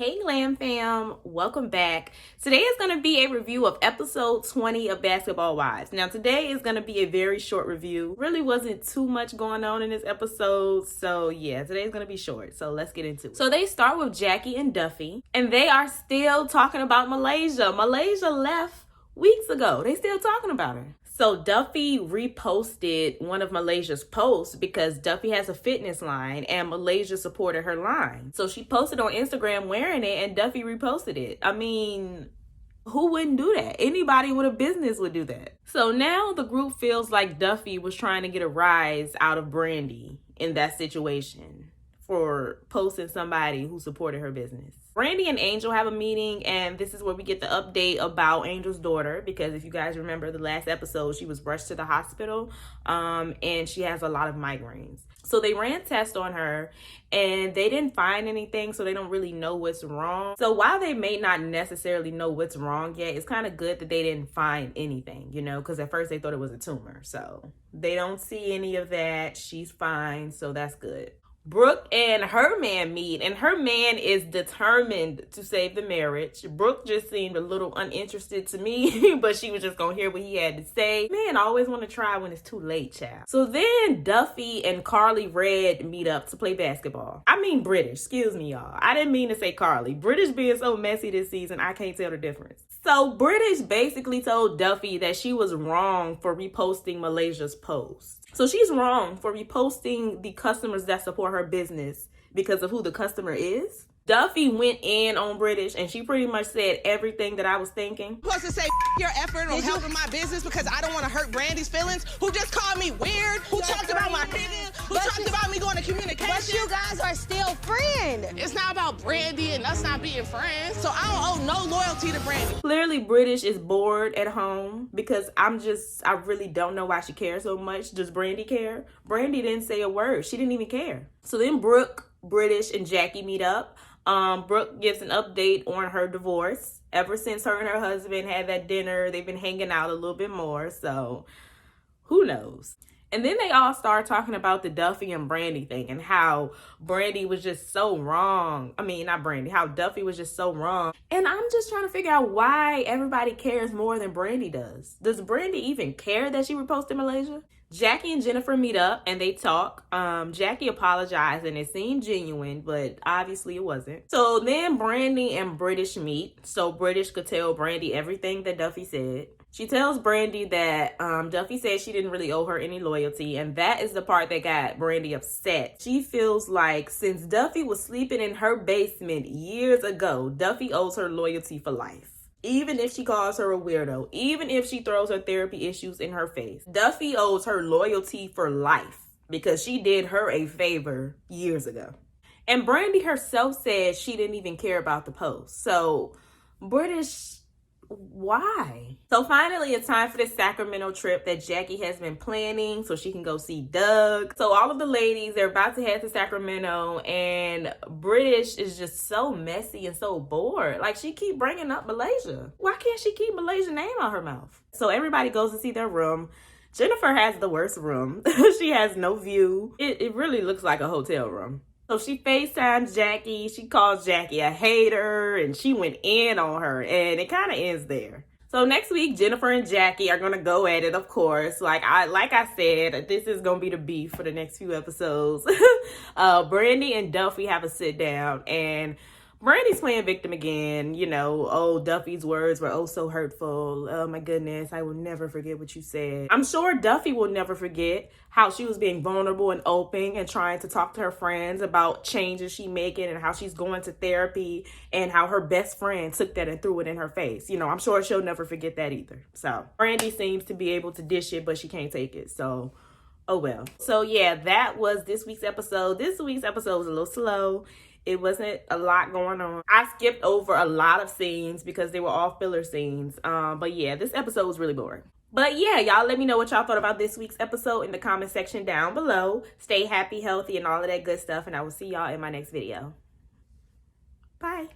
Hey Glam Fam, welcome back. Today is going to be a review of episode 20 of Basketball Wives. Now today is going to be a very short review. Really wasn't too much going on in this episode, so yeah, today is going to be short. So let's get into it. So they start with Jackie and Duffy, and they are still talking about Malaysia. Malaysia left weeks ago. They still talking about her. So Duffy reposted one of Malaysia's posts because Duffy has a fitness line and Malaysia supported her line. So she posted on Instagram wearing it and Duffy reposted it. I mean, who wouldn't do that? Anybody with a business would do that. So now the group feels like Duffy was trying to get a rise out of Brandy in that situation for posting somebody who supported her business. Brandy and Angel have a meeting, and this is where we get the update about Angel's daughter, because if you guys remember the last episode, she was rushed to the hospital, and she has a lot of migraines. So they ran tests on her, and they didn't find anything, so they don't really know what's wrong. So while they may not necessarily know what's wrong yet, it's kind of good that they didn't find anything, you know, because at first they thought it was a tumor. So they don't see any of that. She's fine, so that's good. Brooke and her man meet, and her man is determined to save the marriage. Brooke just seemed a little uninterested to me, but she was just gonna hear what he had to say. Man, I always want to try when it's too late, child. So then Duffy and Carly Red meet up to play basketball. I mean British, excuse me, y'all. I didn't mean to say Carly. British being so messy this season, I can't tell the difference. So British basically told Duffy that she was wrong for reposting Malaysia's post. So she's wrong for reposting the customers that support her business because of who the customer is. Duffy went in on British and she pretty much said everything that I was thinking. Supposed to say your effort on helping my business because I don't want to hurt Brandy's feelings, who just called me weird, who talked about my nigga, who talked about me going to communication. But you guys are still friends. It's not about Brandy and us not being friends, so I don't owe no loyalty to Brandy. Clearly British is bored at home because I really don't know why she cares so much. Does Brandy care? Brandy didn't say a word. She didn't even care. So then Brooke, British, and Jackie meet up. Brooke gives an update on her divorce. Ever since her and her husband had that dinner, they've been hanging out a little bit more, so who knows? And then they all start talking about the Duffy and Brandy thing and how Brandy was just so wrong. I mean, not Brandy, how Duffy was just so wrong. And I'm just trying to figure out why everybody cares more than Brandy does. Does Brandy even care that she reposted Malaysia? Jackie and Jennifer meet up and they talk. Jackie apologized and it seemed genuine, but obviously it wasn't. So then Brandy and British meet so British could tell Brandy everything that Duffy said. She tells Brandy that Duffy said she didn't really owe her any loyalty, and that is the part that got Brandy upset. She feels like since Duffy was sleeping in her basement years ago, Duffy owes her loyalty for life. Even if she calls her a weirdo, even if she throws her therapy issues in her face, Duffy owes her loyalty for life because she did her a favor years ago. And Brandy herself said she didn't even care about the post. So British, why? So finally it's time for the Sacramento trip that Jackie has been planning so she can go see Doug. So all of the ladies, they're about to head to Sacramento, and British is just so messy and so bored. Like, she keep bringing up Malaysia. Why can't she keep Malaysia's name out her mouth? So everybody goes to see their room. Jennifer has the worst room. She has no view. It really looks like a hotel room. So she FaceTimes Jackie, she calls Jackie a hater, and she went in on her, and it kind of ends there. So next week, Jennifer and Jackie are going to go at it, of course. Like I said, this is going to be the beef for the next few episodes. Brandy and Duffy have a sit down, and Brandy's playing victim again. You know, oh, Duffy's words were oh so hurtful. Oh my goodness, I will never forget what you said. I'm sure Duffy will never forget how she was being vulnerable and open and trying to talk to her friends about changes she's making and how she's going to therapy and how her best friend took that and threw it in her face. You know, I'm sure she'll never forget that either. So Brandy seems to be able to dish it, but she can't take it. So, oh well. So yeah, that was this week's episode. This week's episode was a little slow. It wasn't a lot going on. I skipped over a lot of scenes because they were all filler scenes. But yeah, this episode was really boring. But yeah, y'all let me know what y'all thought about this week's episode in the comment section down below. Stay happy, healthy, and all of that good stuff. And I will see y'all in my next video. Bye.